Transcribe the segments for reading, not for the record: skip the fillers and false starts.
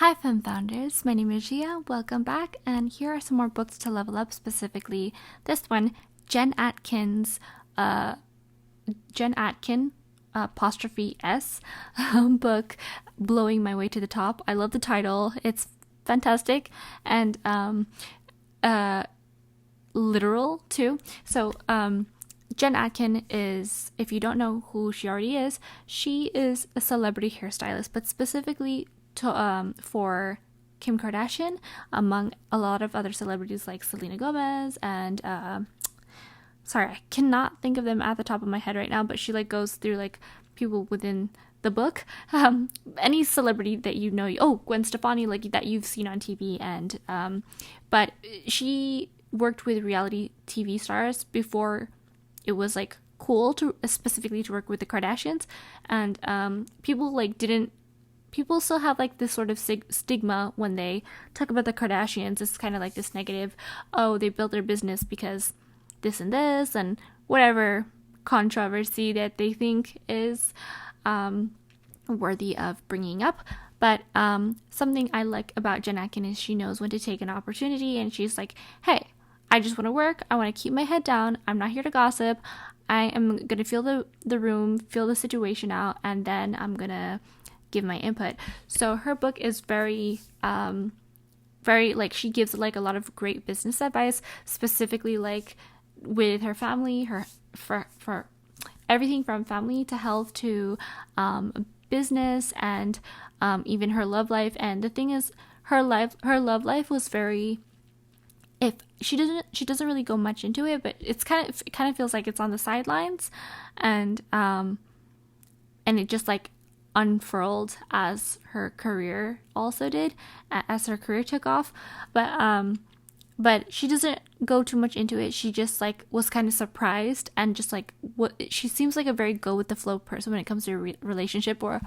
Hi, Femme Founders. My name is Gia. Welcome back, and here are some more books to level up. Specifically, this one, Jen Atkin's, Jen Atkin, apostrophe S, book, "Blowing My Way to the Top." I love the title. It's fantastic and literal too. So, Jen Atkin is, if you don't know who she already is, she is a celebrity hairstylist, but specifically for Kim Kardashian, among a lot of other celebrities like Selena Gomez and sorry, I cannot think of them at the top of my head right now, but she like goes through like people within the book, any celebrity that you know. Oh, Gwen Stefani, like that you've seen on TV, and but she worked with reality TV stars before it was like cool to specifically to work with the Kardashians, and people still have like this sort of stigma when they talk about the Kardashians. It's kind of like this negative, oh, they built their business because this and this and whatever controversy that they think is worthy of bringing up. But something I like about Jen Atkin is she knows when to take an opportunity, and she's like, hey, I just want to work. I want to keep my head down. I'm not here to gossip. I am going to feel the room, feel the situation out, and then I'm going to give my input. So her book is very, very, like, she gives like a lot of great business advice, specifically like with her family, for everything from family to health to business and even her love life. And the thing is, her love life was very, if she doesn't really go much into it, but it kind of feels like it's on the sidelines, and it just like unfurled as her career also did, as her career took off. But she doesn't go too much into it. She just like was kind of surprised, and just like, what, she seems like a very go with the flow person when it comes to a relationship. Or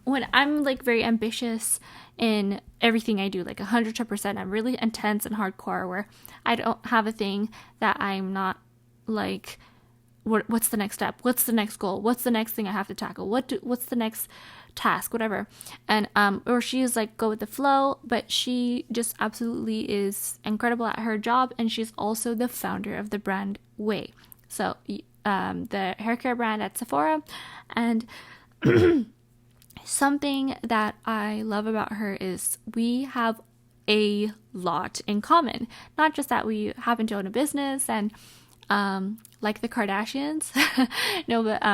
when I'm like very ambitious in everything I do, like 100%, I'm really intense and hardcore, where I don't have a thing that I'm not like, what's the next step? What's the next goal? What's the next thing I have to tackle? What's the next task? Whatever. And or she is like go with the flow, but she just absolutely is incredible at her job, and she's also the founder of the brand Way. So the hair care brand at Sephora. And something that I love about her is we have a lot in common. Not just that we happen to own a business and like the Kardashians. No, but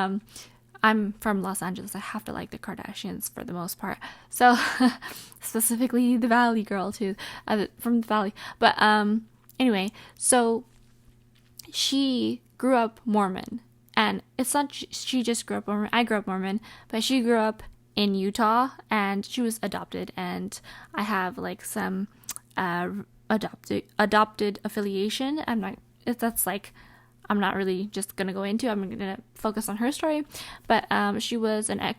I'm from Los Angeles. I have to like the Kardashians for the most part. So specifically the Valley girl too, from the Valley. But anyway, so she grew up Mormon, and it's not she just grew up Mormon. I grew up Mormon, but she grew up in Utah, and she was adopted, and I have like some adopted affiliation. I'm not really just gonna go into. I'm gonna focus on her story, but she was a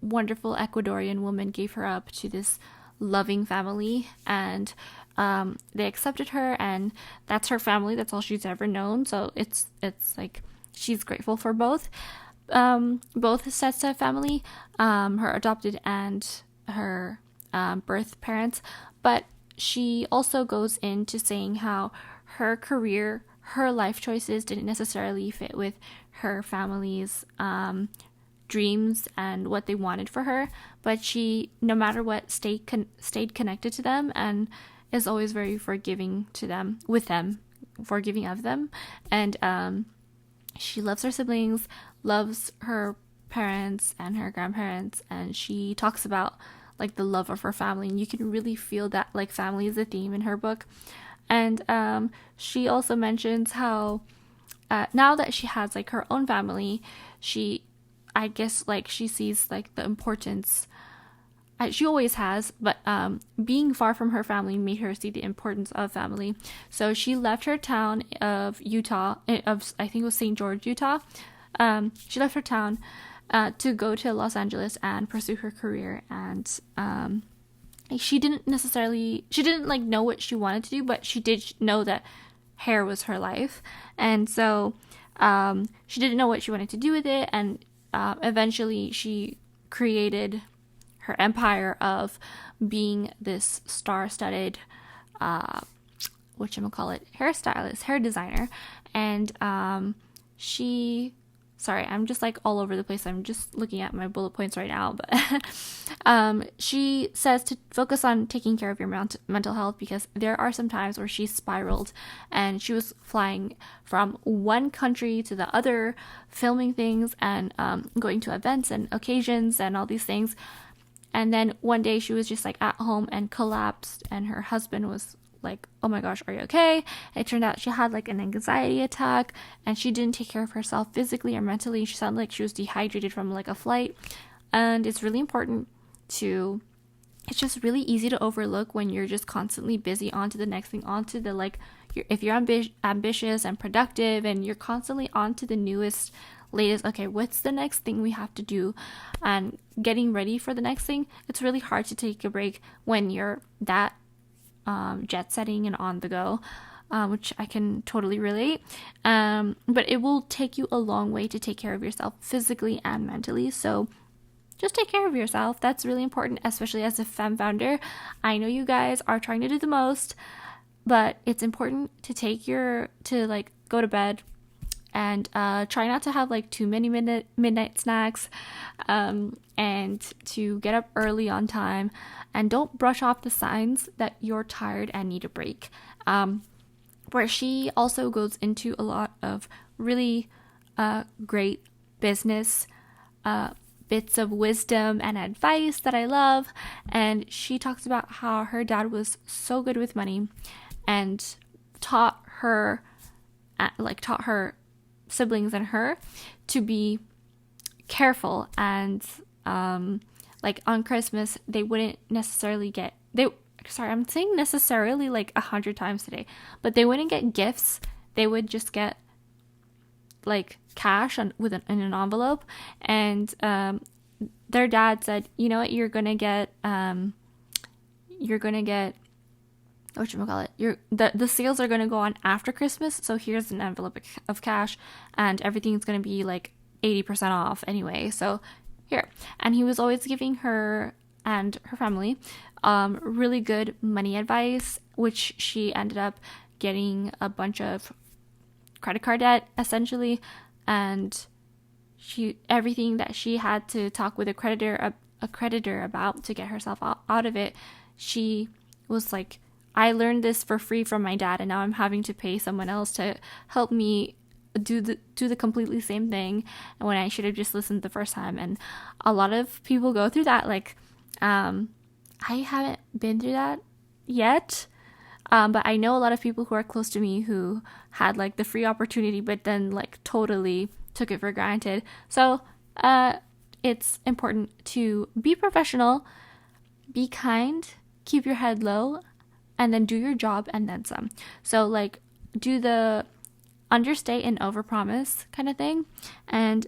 wonderful Ecuadorian woman, gave her up to this loving family, and they accepted her, and that's her family. That's all she's ever known. So it's like she's grateful for both sets of family, her adopted and her birth parents. But she also goes into saying how her career, her life choices didn't necessarily fit with her family's dreams and what they wanted for her, but she, no matter what, stayed connected to them, and is always very forgiving of them, and she loves her siblings, loves her parents and her grandparents, and she talks about like the love of her family, and you can really feel that like family is a theme in her book. And she also mentions how now that she has like her own family, I guess like she sees like the importance. She always has, but being far from her family made her see the importance of family. So she left her town of Utah, I think it was St. George, Utah. She left her town to go to Los Angeles and pursue her career. And she didn't like know what she wanted to do, but she did know that hair was her life. And so she didn't know what she wanted to do with it. And eventually she created her empire of being this star-studded whatchamacallit, hairstylist, hair designer. And sorry, I'm just like all over the place. I'm just looking at my bullet points right now. But she says to focus on taking care of your mental health, because there are some times where she spiraled and she was flying from one country to the other, filming things and going to events and occasions and all these things. And then one day she was just like at home and collapsed, and her husband was like, oh my gosh, are you okay? It turned out she had like an anxiety attack, and she didn't take care of herself physically or mentally. She sounded like she was dehydrated from like a flight. And it's really important it's just really easy to overlook when you're just constantly busy, on to the next thing, on to the like, if you're ambitious and productive and you're constantly on to the newest, latest, okay, what's the next thing we have to do, and getting ready for the next thing. It's really hard to take a break when you're that jet setting and on the go, which I can totally relate. But it will take you a long way to take care of yourself physically and mentally. So just take care of yourself. That's really important, especially as a Femme founder. I know you guys are trying to do the most, but it's important to like go to bed and try not to have like too many midnight snacks, and to get up early on time, and don't brush off the signs that you're tired and need a break. Where she also goes into a lot of really great business bits of wisdom and advice that I love. And she talks about how her dad was so good with money and taught her siblings and her to be careful, and like on Christmas they wouldn't necessarily I'm saying necessarily like 100 times today, but they wouldn't get gifts. They would just get like cash in an envelope. And their dad said, you know what, you're gonna get whatchamacallit, the sales are gonna go on after Christmas, so here's an envelope of cash, and everything's gonna be like 80% off anyway, so here. And he was always giving her and her family really good money advice, which she ended up getting a bunch of credit card debt essentially, and everything that she had to talk with a creditor about to get herself out of it, she was like, I learned this for free from my dad, and now I'm having to pay someone else to help me do the completely same thing, and when I should have just listened the first time. And a lot of people go through that. Like I haven't been through that yet, but I know a lot of people who are close to me who had like the free opportunity but then like totally took it for granted. So it's important to be professional, be kind, keep your head low, and then do your job and then some. So like do the understate and overpromise kind of thing. And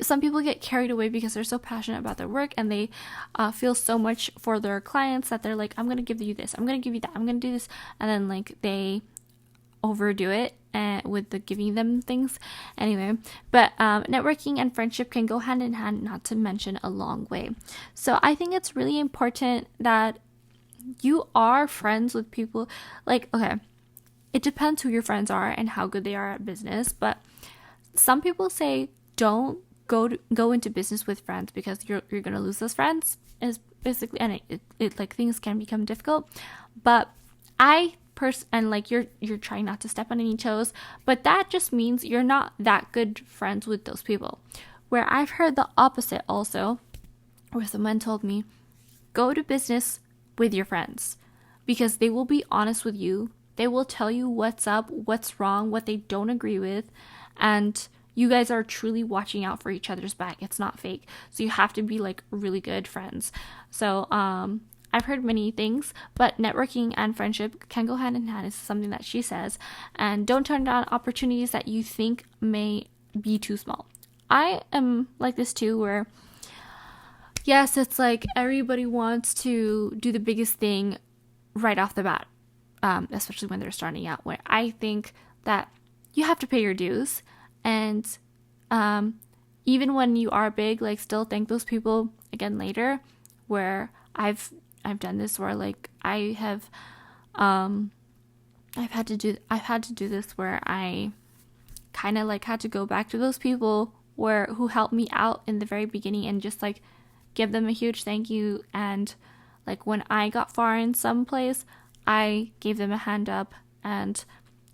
some people get carried away because they're so passionate about their work, and they feel so much for their clients that they're like, I'm going to give you this, I'm going to give you that, I'm going to do this. And then like they overdo it with the giving them things. Anyway, but networking and friendship can go hand in hand, not to mention a long way. So I think it's really important that you are friends with people. Like, okay, it depends who your friends are and how good they are at business, but some people say don't go into business with friends because you're gonna lose those friends, is basically, and it like things can become difficult. But and like you're trying not to step on any toes, but that just means you're not that good friends with those people. Where I've heard the opposite also, where someone told me, go to business with your friends, because they will be honest with you. They will tell you what's up, what's wrong, what they don't agree with, and you guys are truly watching out for each other's back. It's not fake. So you have to be like really good friends. So I've heard many things, but networking and friendship can go hand in hand, is something that she says. And don't turn down opportunities that you think may be too small. I am like this too, where yes, it's like everybody wants to do the biggest thing right off the bat, especially when they're starting out, where I think that you have to pay your dues. And even when you are big, like still thank those people, again later, where I've done this where like I've had to do this where I kind of like had to go back to those people who helped me out in the very beginning and just like give them a huge thank you. And like when I got far in some place, I gave them a hand up, and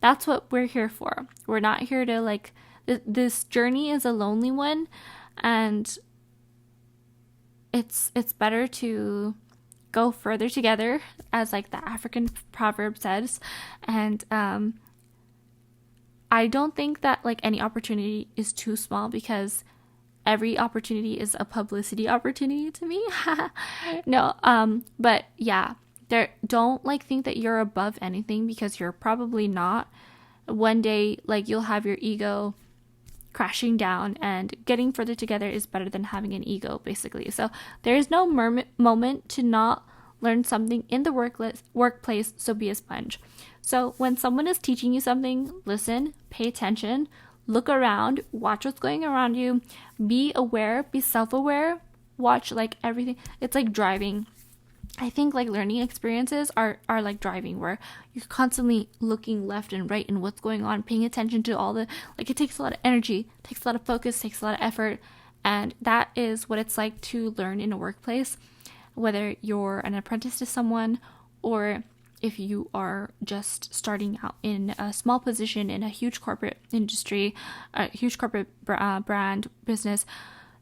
that's what we're here for. We're not here to like this journey is a lonely one, and it's better to go further together, as like the African proverb says. And I don't think that like any opportunity is too small, because every opportunity is a publicity opportunity to me. No, but yeah, don't like think that you're above anything, because you're probably not. One day, like you'll have your ego crashing down, and getting further together is better than having an ego, basically. So there is no moment to not learn something in the workplace, so be a sponge. So when someone is teaching you something, listen, pay attention, look around, watch what's going around you, be aware, be self-aware, watch like everything. It's like driving. I think like learning experiences are like driving, where you're constantly looking left and right and what's going on, paying attention to all the, like it takes a lot of energy, takes a lot of focus, takes a lot of effort. And that is what it's like to learn in a workplace, whether you're an apprentice to someone or if you are just starting out in a small position in a huge corporate industry, a huge corporate brand business.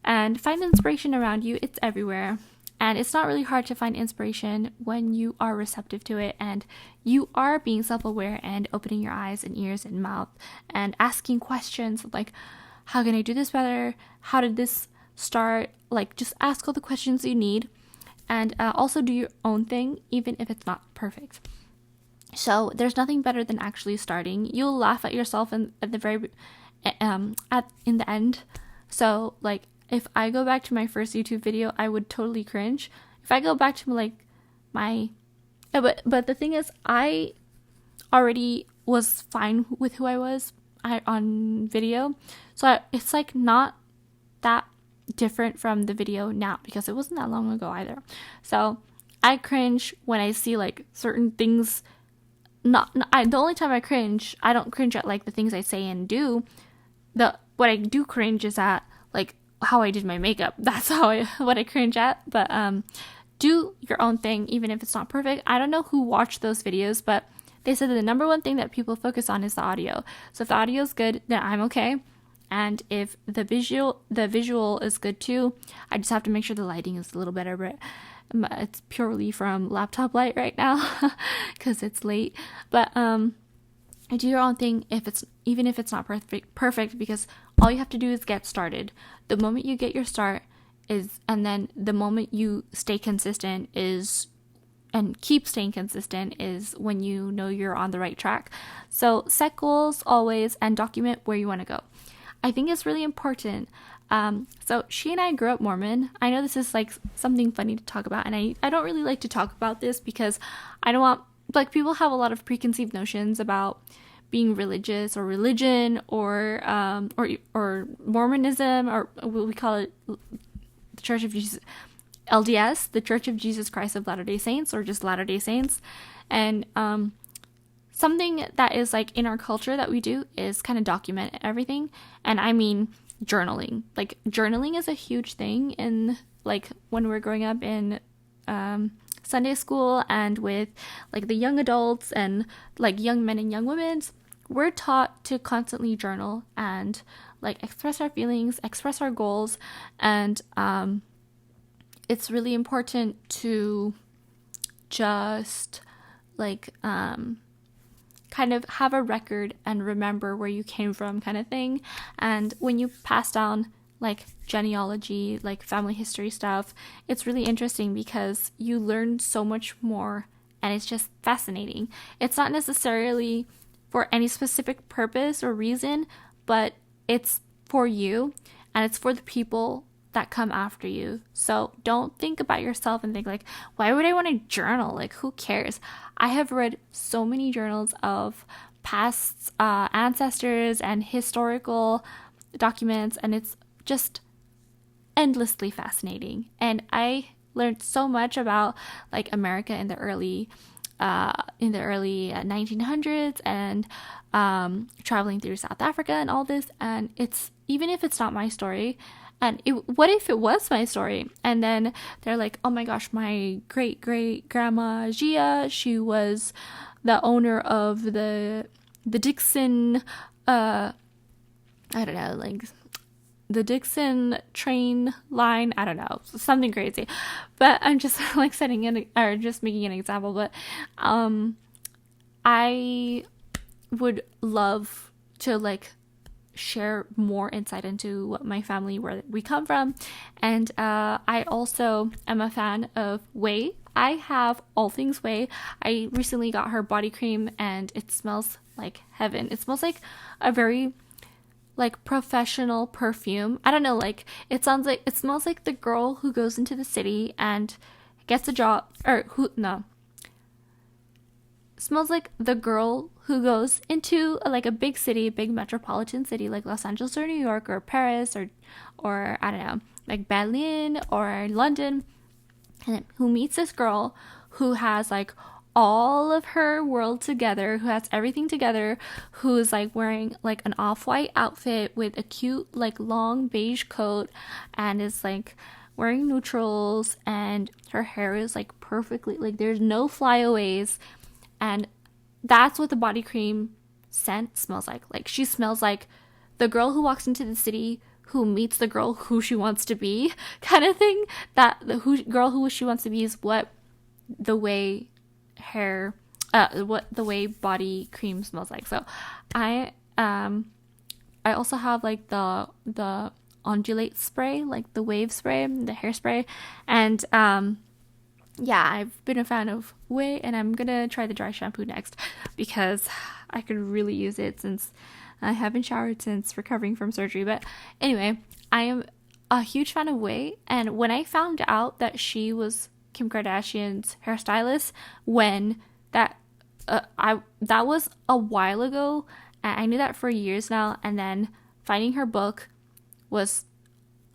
And find inspiration around you. It's everywhere. And it's not really hard to find inspiration when you are receptive to it and you are being self-aware and opening your eyes and ears and mouth and asking questions like, how can I do this better? How did this start? Like, just ask all the questions you need, and also do your own thing, even if it's not perfect. So there's nothing better than actually starting. You'll laugh at yourself in the end. So like, if I go back to my first YouTube video, I would totally cringe. If I go back to like but the thing is, I already was fine with who I was on video. So it's like not that different from the video now, because it wasn't that long ago either. So I cringe when I see like certain things. The only time I don't cringe at like the things I say and do. What I do cringe is at like how I did my makeup. That's what I cringe at. But do your own thing, even if it's not perfect. I don't know who watched those videos, but they said that the number one thing that people focus on is the audio. So if the audio is good, then I'm okay. And if the visual is good too, I just have to make sure the lighting is a little better. But it's purely from laptop light right now because it's late. But do your own thing even if it's not perfect, because all you have to do is get started. The moment you get your start and then the moment you stay consistent and keep staying consistent is when you know you're on the right track. So set goals always and document where you want to go. I think it's really important. So she and I grew up Mormon. I know this is like something funny to talk about, and I don't really like to talk about this because I don't want, like, people have a lot of preconceived notions about being religious or religion or Mormonism, or what we call it, the Church of Jesus, LDS, the Church of Jesus Christ of Latter-day Saints, or just Latter-day Saints. And something that is like in our culture that we do is kind of document everything. And I mean journaling. Like, journaling is a huge thing in, like, when we're growing up in Sunday school and with like the young adults and like young men and young women. We're taught to constantly journal and like express our feelings, express our goals, and it's really important to just like kind of have a record and remember where you came from, kind of thing. And when you pass down like genealogy, like family history stuff, it's really interesting because you learn so much more, and it's just fascinating. It's not necessarily for any specific purpose or reason, but it's for you and it's for the people that come after you. So don't think about yourself and think like, why would I want to journal? Like, who cares? I have read so many journals of past ancestors and historical documents, and it's just endlessly fascinating. And I learned so much about like America in the early 1900s, and traveling through South Africa and all this. And it's, even if it's not my story, and what if it was my story? And then they're like, oh my gosh, my great great grandma Gia, she was the owner of the Dixon, I don't know, like the Dixon train line. I don't know, something crazy. But I'm just like setting in, or just making an example. But I would love to like share more insight into what my family, where we come from. And I also am a fan of Whey. I have all things Whey. I recently got her body cream and it smells like heaven. It smells like a very like professional perfume. I don't know, like it smells like the girl who goes into the city and gets a job, or who, no, smells like the girl who goes into like a big city, big metropolitan city like Los Angeles or New York or Paris or I don't know, like Berlin or London, and who meets this girl who has like all of her world together, who has everything together, who's like wearing like an off-white outfit with a cute like long beige coat, and is like wearing neutrals, and her hair is like perfectly, like there's no flyaways. And that's what the body cream scent smells like. Like she smells like the girl who walks into the city, who meets the girl who she wants to be, kind of thing. That the girl who she wants to be is what the way what the way body cream smells like. So I also have like the Ondulate spray, like the wave spray, the hairspray. And yeah, I've been a fan of Whey, and I'm gonna try the dry shampoo next because I could really use it since I haven't showered since recovering from surgery. But anyway, I am a huge fan of Whey, and when I found out that she was Kim Kardashian's hairstylist, when that was a while ago, and I knew that for years now, and then finding her book was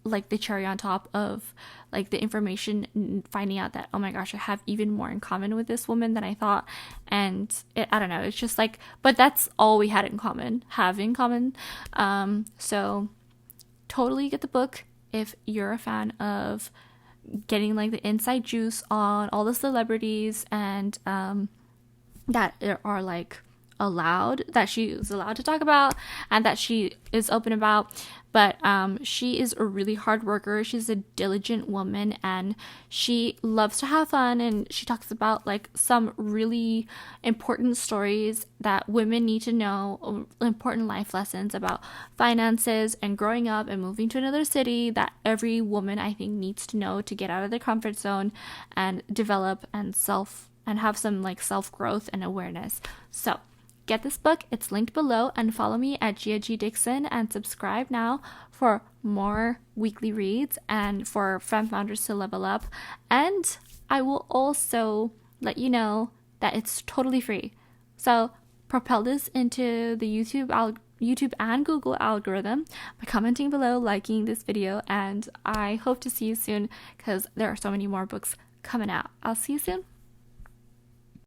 like the cherry on top of like the information, finding out that, oh my gosh, I have even more in common with this woman than I thought. And I don't know, it's just like, but that's all we had in common, so totally get the book if you're a fan of getting like the inside juice on all the celebrities, and that are like that she is allowed to talk about and that she is open about. But she is a really hard worker. She's a diligent woman, and she loves to have fun, and she talks about like some really important stories that women need to know, important life lessons about finances and growing up and moving to another city, that every woman I think needs to know to get out of their comfort zone and develop and have some like self-growth and awareness. So get this book, it's linked below, and follow me at Gia G. Dixon, and subscribe now for more weekly reads and for Femme founders to level up. And I will also let you know that it's totally free. So propel this into the YouTube and Google algorithm by commenting below, liking this video, and I hope to see you soon because there are so many more books coming out. I'll see you soon.